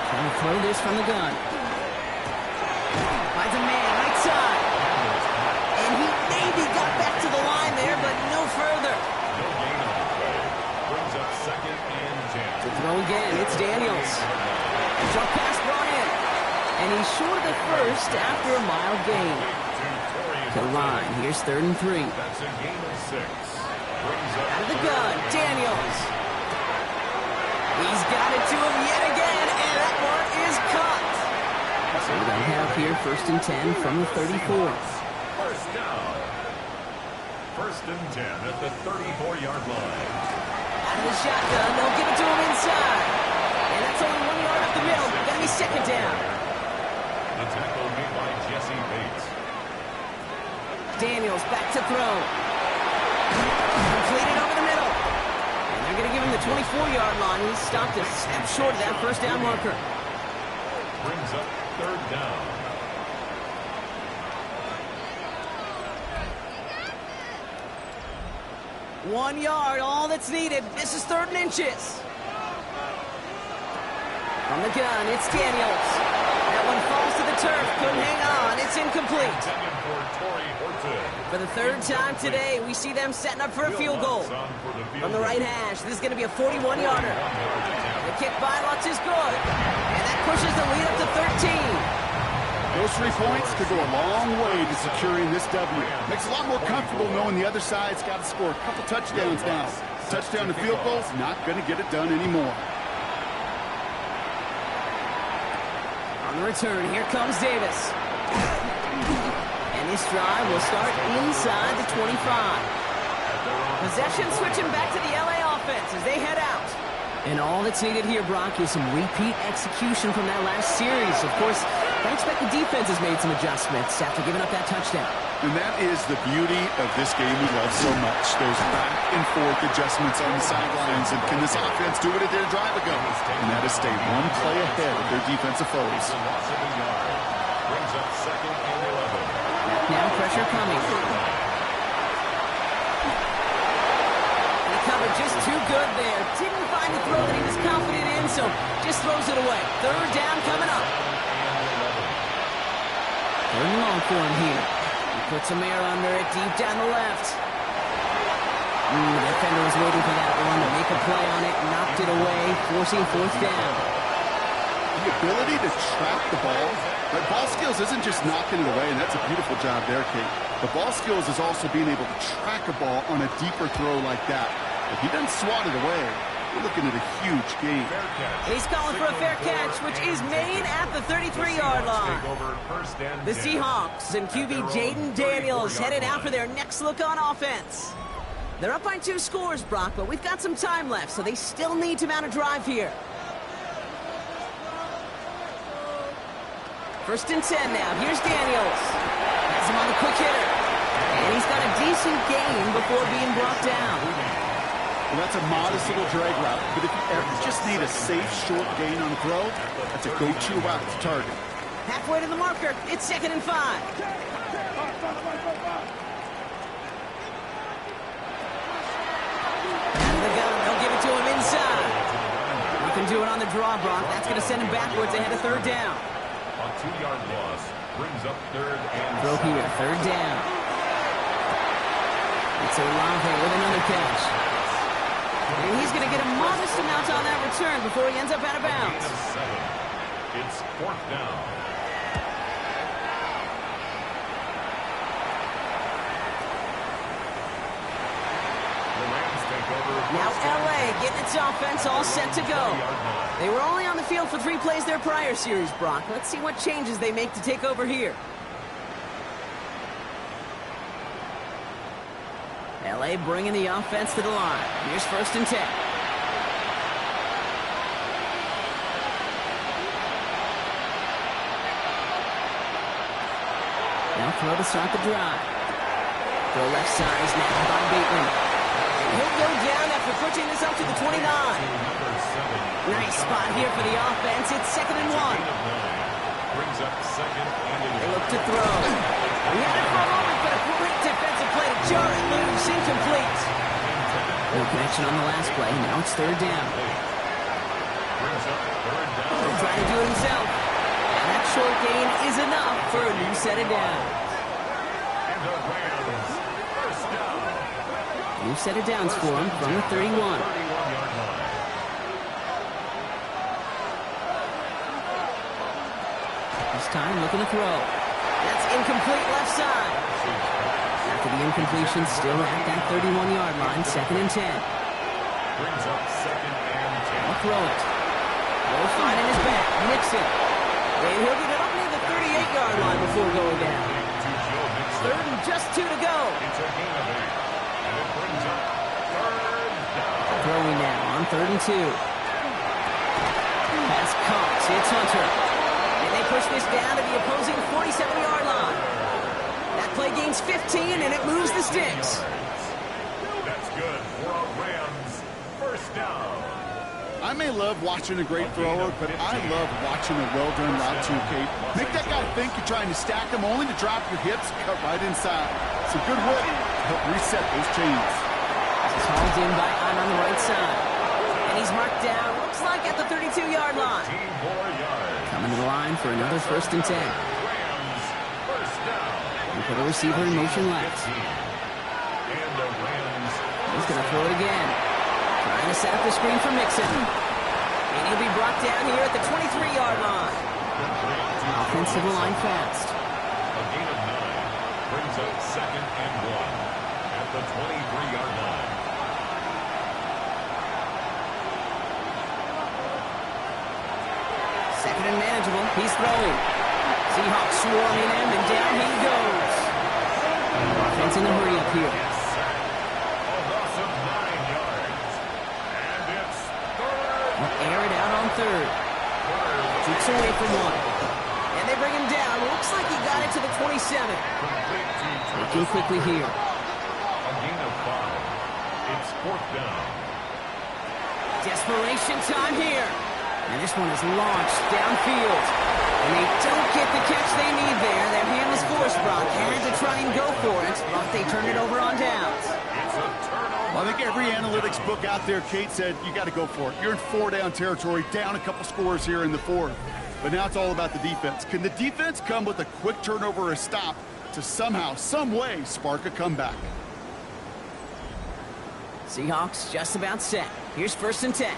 Trying to throw this from the gun. Finds a man right side. And he maybe got back to the line there, but no further. No gain on the play. Brings up 2nd and 10. To throw again, it's Daniels. Jump pass brought in. And he's short of the 1st after a mild gain. To the line, here's 3rd and 3. That's a gain of 6. Brings up Out of the gun, Daniels. He's got it to him yet again, and that one is caught. So they'll have here 1st and 10 from the 34. 1st down. 1st and 10 at the 34-yard line. Out of the shotgun, they'll give it to him inside. And that's only 1 yard up the middle. Gonna be 2nd down. The tackle made by Jesse Bates. Daniels back to throw. Completed over the middle. And they're gonna give him the 24-yard line. He stopped a step short of that 1st down marker. Brings up 3rd down. One yard, all that's needed. This is 3rd and inches. From the gun, it's Daniels. That one falls to the turf. Couldn't hang on. It's incomplete. Intended for Torrey Horton. For the 3rd time today, we see them setting up for a field goal. From the right hash, this is going to be a 41-yarder. The kick by Lutz is good. And that pushes the lead up to 13. Those 3 points could go a long way to securing this W. Makes it a lot more comfortable knowing the other side's got to score a couple touchdowns now. Touchdown to field goal's not going to get it done anymore. On the return, here comes Davis. And this drive will start inside the 25. Possession switching back to the LA offense as they head out. And all that's needed here, Brock, is some repeat execution from that last series. Of course, I expect the defense has made some adjustments after giving up that touchdown. And that is the beauty of this game we love so much. Those back and forth adjustments on the sidelines. And can this offense do what it did a drive ago? And that is stay one play ahead of their defensive foes. Brings up second and 11. Now pressure coming. He covered just too good there. Didn't find the throw that he was confident in, so just throws it away. Third down coming up. Third and long for him here. He puts some air under it deep down the left. The defender was waiting for that one to make a play on it, knocked it away, forcing fourth down. The ability to track the ball. But ball skills isn't just knocking it away, and that's a beautiful job there, Kate. The ball skills is also being able to track a ball on a deeper throw like that. If he doesn't swat it away, we're looking at a huge gain. He's calling for a fair catch, which is made at the 33-yard line. The Seahawks and QB Jaden Daniels headed out for their next look on offense. They're up by 2 scores, Brock, but we've got some time left, so they still need to mount a drive here. First and 10 now. Here's Daniels. Has him on the quick hitter. And he's got a decent gain before being brought down. Well, that's a modest little drag route, but if you ever just need a safe, short gain on throw, that's a go-to route to target. Halfway to the marker. It's 2nd and 5. Out of the gun. They'll give it to him inside. Nothing doing on the draw, Brock. That's going to send him backwards ahead of third down. A 2-yard loss brings up third and Throw here, third down. It's Olave with another catch. And he's going to get a modest amount on that return before he ends up out of bounds. It's fourth down. The Rams take over. Now LA getting its offense all set to go. They were only on the field for 3 plays their prior series, Brock. Let's see what changes they make to take over here. LA bringing the offense to the line. Here's first and 10. Now throw to start the drive. Throw left side is now by Bateman. He'll go down after pushing this up to the 29. Nice spot here for the offense. It's 2nd and 1. Brings up second and They look to throw. He had it for a moment, but a great defensive play to jar it loose. Incomplete. No connection on the last play. Now it's third down. brings up third down. He'll try to do it himself. And that short gain is enough for a new set of downs. And the Rams, first down. New set of downs for him from the 31. 31-yard line. This time looking to throw. That's incomplete left side. After the incompletion, still at that 31-yard line, 2nd and 10. Brings up second and 10. I'll throw it. Will find in his back. Nixon. And he'll get it up near the 38-yard line before going down. Third and just 2 to go. It's a gain of 8. And it brings up third down. Throwing now on 3rd and 2. Pass caught. It's Hunter. And they push this down to the opposing 47-yard line. That play gains 15, and it moves the sticks. That's good for a Rams first down. I may love watching a great thrower, but I love watching a well-done route too, Kate. Make that guy think you're trying to stack him only to drop your hips, cut right inside. Some good work to help reset those chains. It's hauled in by Ahn on the right side. And he's marked down, looks like at the 32-yard line. 15 more yards. Coming to the line for another 1st and 10. Rams first down. And put a receiver in motion left. 15. And the Rams. He's going to throw it again. Trying to set up the screen for Mixon. And he'll be brought down here at the 23-yard line. Offensive line fast. A gain of 9 brings up second and 1 at the 23-yard line. Second and manageable. He's throwing. Seahawks swarming him, and down he goes. Offense in the hurry up here. A loss of 9 yards. And it's third. Air it out on 3rd. Jukes away from 1. And they bring him to the 27. Looking quickly here. A gain of 5. It's 4th down. Desperation time here. And this one is launched downfield. And they don't get the catch they need there. Their hand was forced, Brock. Had to try and go for it, but they turned it over on downs. It's a turnover. Well, I think every analytics book out there, Kate, said you got to go for it. You're in 4-down territory, down a couple scores here in the 4th. But now it's all about the defense. Can the defense come with a quick turnover or a stop to somehow, some way, spark a comeback? Seahawks just about set. Here's 1st and 10.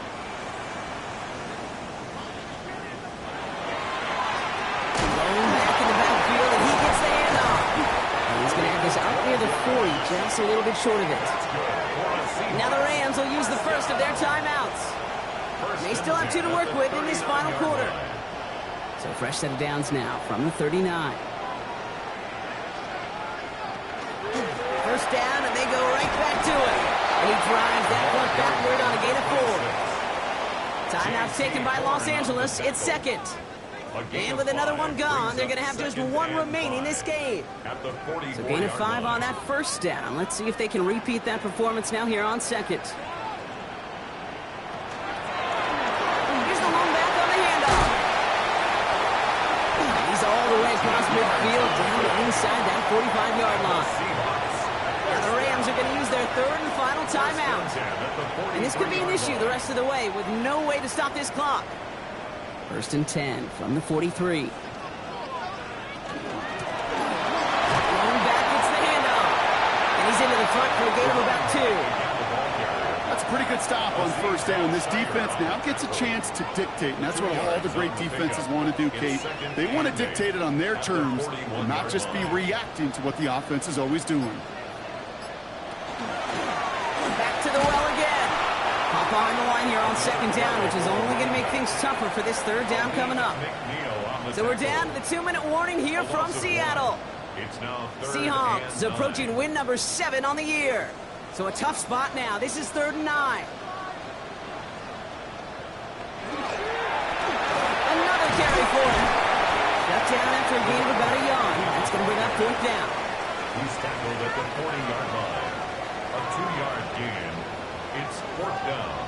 Going back in the backfield, and he gets the handoff. And he's going to have this out near the 40, just a little bit short of it. Now the Rams will use the first of their timeouts. They still have 2 to work with in this final quarter. So fresh set of downs now from the 39. First down, and they go right back to it. And he drives that one backward on a gain of 4. Timeout taken by Los Angeles. It's 2nd. And with another one gone, they're going to have just 1 remaining this game. So gain of 5 on that first down. Let's see if they can repeat that performance now here on 2nd. Here's the long back on the handoff. He's all the way across midfield down to inside that 45-yard line. Now the Rams are going to use their 3rd and final timeout. And this could be an issue the rest of the way with no way to stop this clock. 1st and 10 from the 43. Going back, it's the handoff. And he's into the front for a gain of about 2. That's a pretty good stop on 1st down. This defense now gets a chance to dictate, and that's what all the great defenses want to do, Kate. They want to dictate it on their terms and not just be reacting to what the offense is always doing. Back to the well again. Hop behind the line here on 2nd down, which is only going to make things tougher for this 3rd down coming up. So we're down to the 2-minute warning here from Seattle. Seahawks approaching win number 7 on the year. So a tough spot now. This is 3rd and 9. Another carry for him. Shut down after a gain of about a yard. That's going to bring up 4th down. He's tackled at the 40-yard line. A 2-yard gain. It's 4th down.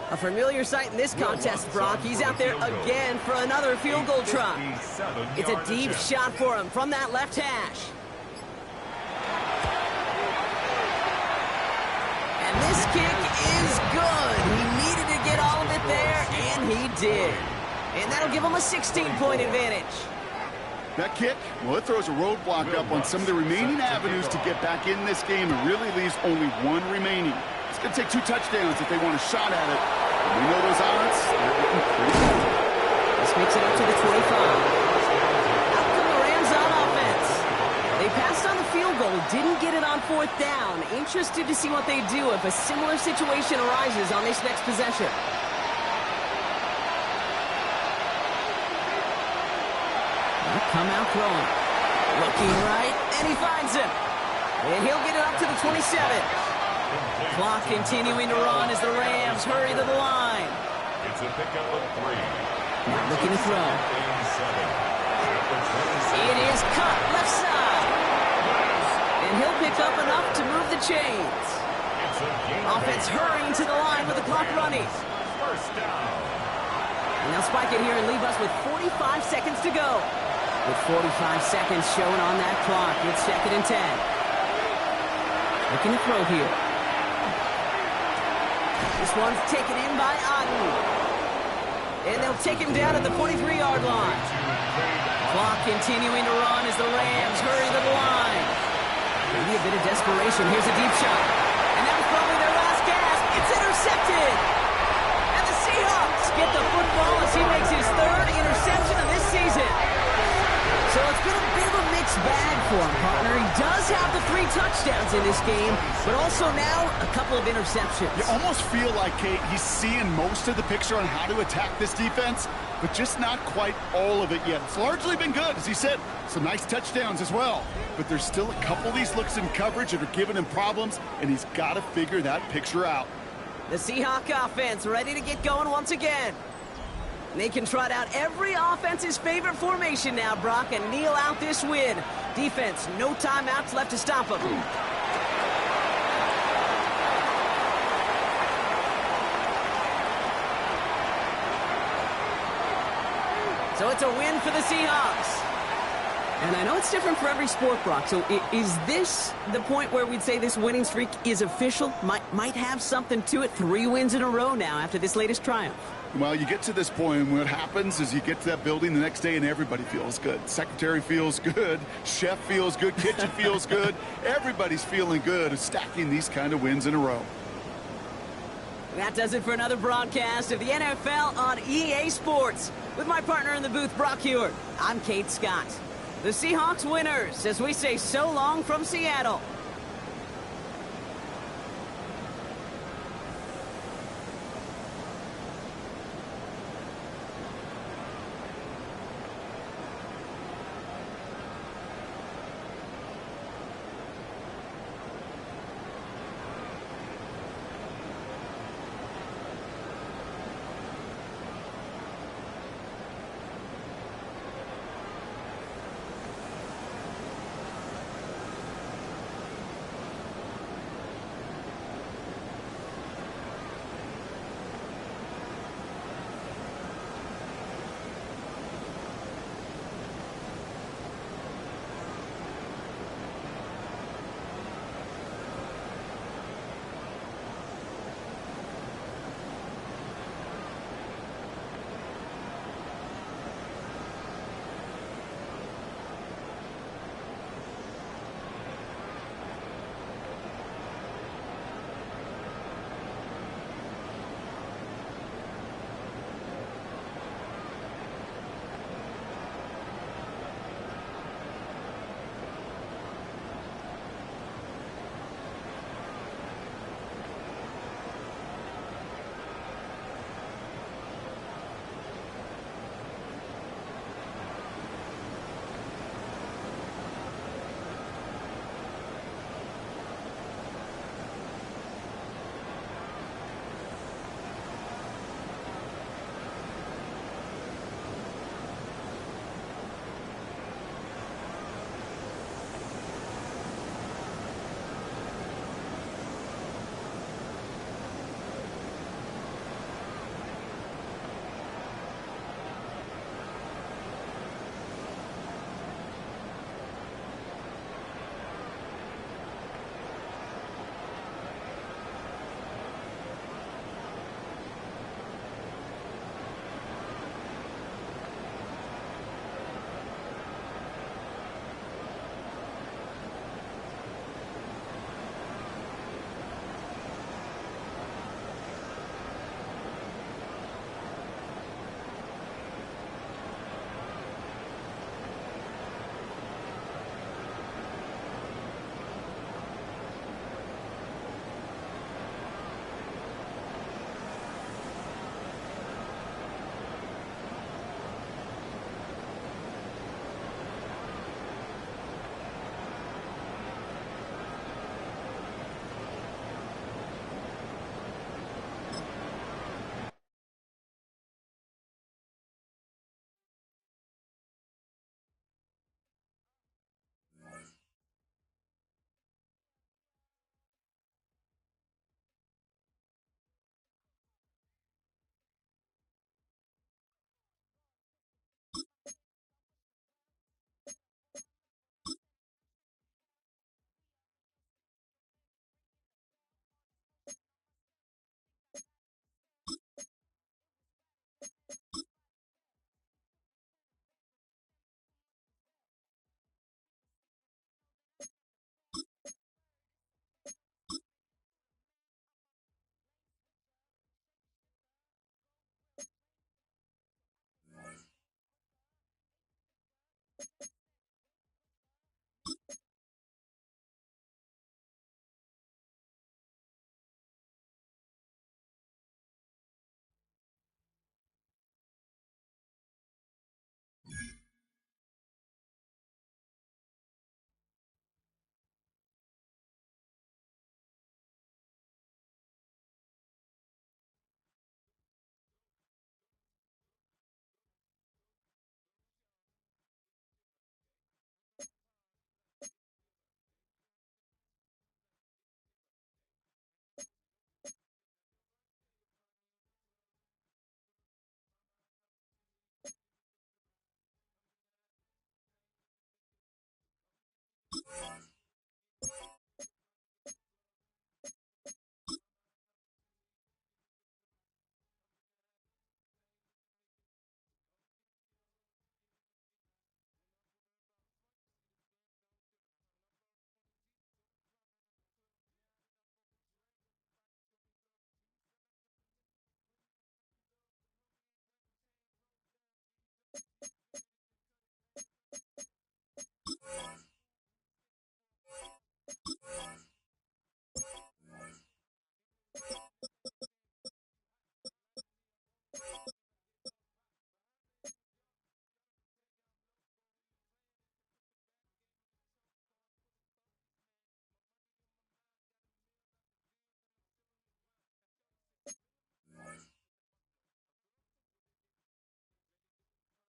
A familiar sight in this contest, Brock. He's out there again for another field goal try. It's a deep shot for him from that left hash. And this kick is good. He needed to get all of it there, and he did. And that'll give him a 16-point advantage. That kick, well, it throws a roadblock up on some of the remaining avenues to get back in this game and really leaves only 1 remaining. It's going to take 2 touchdowns if they want a shot at it. And we know those odds, they're getting pretty good. This makes it up to the 25. Out come the Rams on offense. They passed on the field goal, didn't get it on 4th down. Interested to see what they do if a similar situation arises on this next possession. They'll come out throwing. Looking right, and he finds him. And he'll get it up to the 27. Clock continuing to run as the Rams hurry to the line. It's a pickup of 3. Now looking to throw. It is cut left side. And he'll pick up enough to move the chains. Offense hurrying to the line with the clock running. 1st down. And they'll spike it here and leave us with 45 seconds to go. With 45 seconds showing on that clock, it's 2nd and 10. Looking to throw here. This one's taken in by Otten. And they'll take him down at the 43-yard line. Clock continuing to run as the Rams hurry to the line. Maybe a bit of desperation. Here's a deep shot. And that was probably their last gasp. It's intercepted. And the Seahawks get the football as he makes his 3rd interception of this season. So it's been a bit of a mixed bag for him, partner. He does does have the 3 touchdowns in this game, but also now a couple of interceptions. You almost feel like, Kate, he's seeing most of the picture on how to attack this defense, but just not quite all of it yet. It's largely been good, as he said. Some nice touchdowns as well. But there's still a couple of these looks in coverage that are giving him problems, and he's got to figure that picture out. The Seahawk offense ready to get going once again. They can trot out every offense's favorite formation now, Brock, and kneel out this win. Defense, no timeouts left to stop them. So it's a win for the Seahawks. And I know it's different for every sport, Brock. So is this the point where we'd say this winning streak is official? Might have something to it. 3 wins in a row now after this latest triumph. Well, you get to this point, and what happens is you get to that building the next day, and everybody feels good. Secretary feels good. Chef feels good. Kitchen feels good. Everybody's feeling good of stacking these kind of wins in a row. That does it for another broadcast of the NFL on EA Sports. With my partner in the booth, Brock Heward, I'm Kate Scott. The Seahawks winners, as we say so long from Seattle.